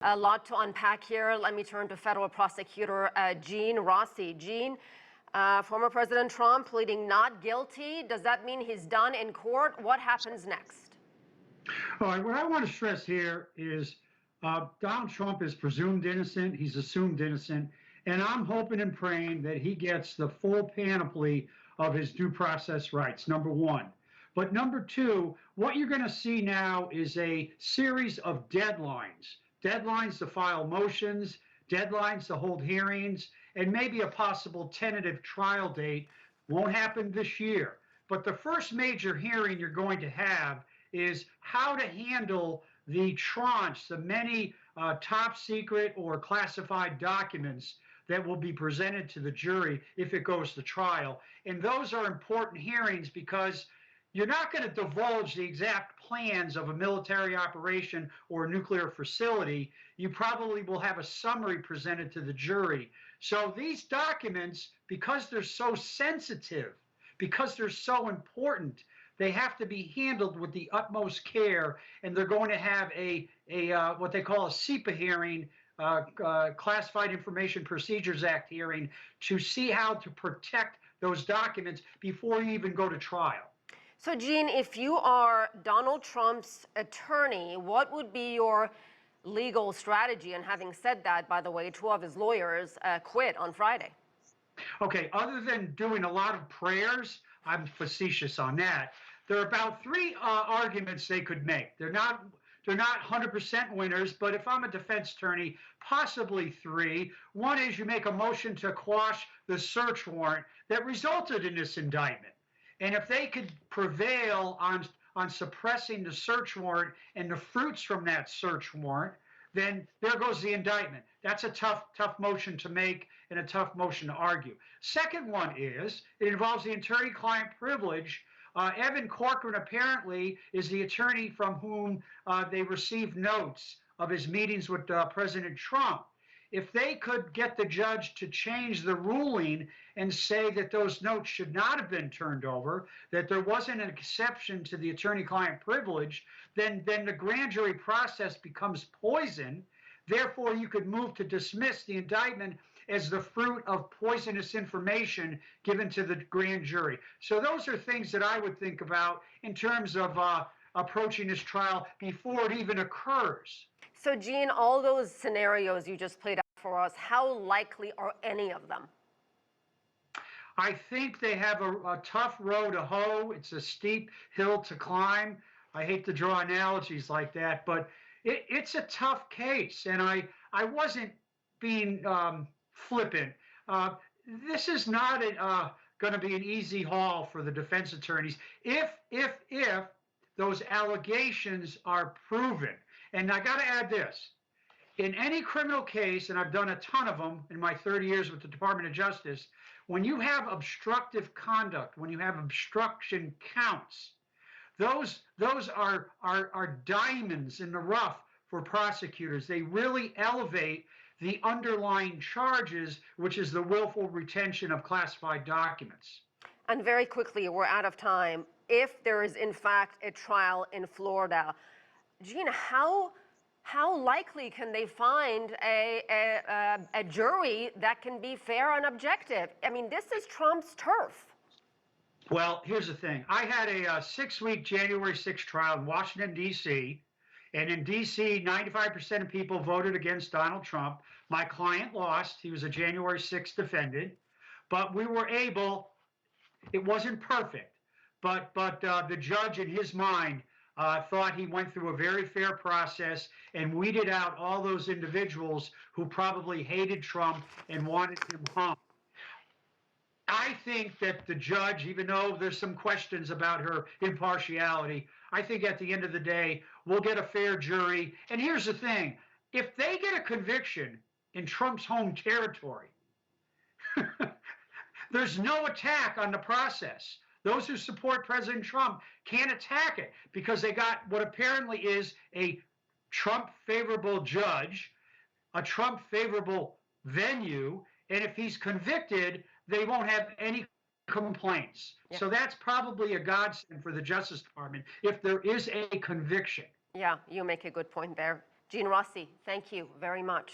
A lot to unpack here. Let me turn to Federal Prosecutor Gene Rossi. Gene, former President Trump pleading not guilty. Does that mean he's done in court? What happens next? All right, what I want to stress here is Donald Trump is presumed innocent. He's assumed innocent. And I'm hoping and praying that he gets the full panoply of his due process rights, number one. But number two, what you're going to see now is a series of deadlines. Deadlines to file motions, deadlines to hold hearings, and maybe a possible tentative trial date. Won't happen this year. But the first major hearing you're going to have is how to handle the tranche, the many top secret or classified documents that will be presented to the jury if it goes to trial. And those are important hearings because you're not going to divulge the exact plans of a military operation or a nuclear facility. You probably will have a summary presented to the jury. So these documents, because they're so sensitive, because they're so important, they have to be handled with the utmost care, and they're going to have a what they call a CIPA hearing, Classified Information Procedures Act hearing, to see how to protect those documents before you even go to trial. So, Gene, if you are Donald Trump's attorney, what would be your legal strategy? And having said that, by the way, two of his lawyers quit on Friday. Okay, other than doing a lot of prayers, I'm facetious on that. There are about three arguments they could make. They're not 100% winners, but if I'm a defense attorney, possibly three. One is you make a motion to quash the search warrant that resulted in this indictment. And if they could prevail on suppressing the search warrant and the fruits from that search warrant, then there goes the indictment. That's a tough motion to make and a tough motion to argue. Second one is, it involves the attorney-client privilege. Evan Corcoran apparently is the attorney from whom they received notes of his meetings with President Trump. If they could get the judge to change the ruling and say that those notes should not have been turned over, that there wasn't an exception to the attorney-client privilege, then the grand jury process becomes poison. Therefore, you could move to dismiss the indictment as the fruit of poisonous information given to the grand jury. So those are things that I would think about in terms of approaching this trial before it even occurs. So, Gene, all those scenarios you just played out for us, how likely are any of them? I think they have a tough row to hoe. It's a steep hill to climb. I hate to draw analogies like that, but it's a tough case. And I wasn't being flippant. This is not going to be an easy haul for the defense attorneys if those allegations are proven. And I got to add this. In any criminal case, and I've done a ton of them in my 30 years with the Department of Justice, when you have obstructive conduct, when you have obstruction counts, those are diamonds in the rough for prosecutors. They really elevate the underlying charges, which is the willful retention of classified documents. And very quickly, we're out of time. If there is, in fact, a trial in Florida, Gene, how likely can they find a jury that can be fair and objective? I mean, this is Trump's turf. Well, here's the thing. I had a 6-week January 6th trial in Washington, D.C., and in D.C., 95% of people voted against Donald Trump. My client lost. He was a January 6th defendant. But we were able, it wasn't perfect, but the judge in his mind thought he went through a very fair process and weeded out all those individuals who probably hated Trump and wanted him hung. I think that the judge, even though there's some questions about her impartiality, I think at the end of the day, we'll get a fair jury. And here's the thing. If they get a conviction in Trump's home territory, there's no attack on the process. Those who support President Trump can't attack it because they got what apparently is a Trump-favorable judge, a Trump-favorable venue, and if he's convicted, they won't have any complaints. Yeah. So that's probably a godsend for the Justice Department if there is a conviction. Yeah, you make a good point there. Gene Rossi, thank you very much.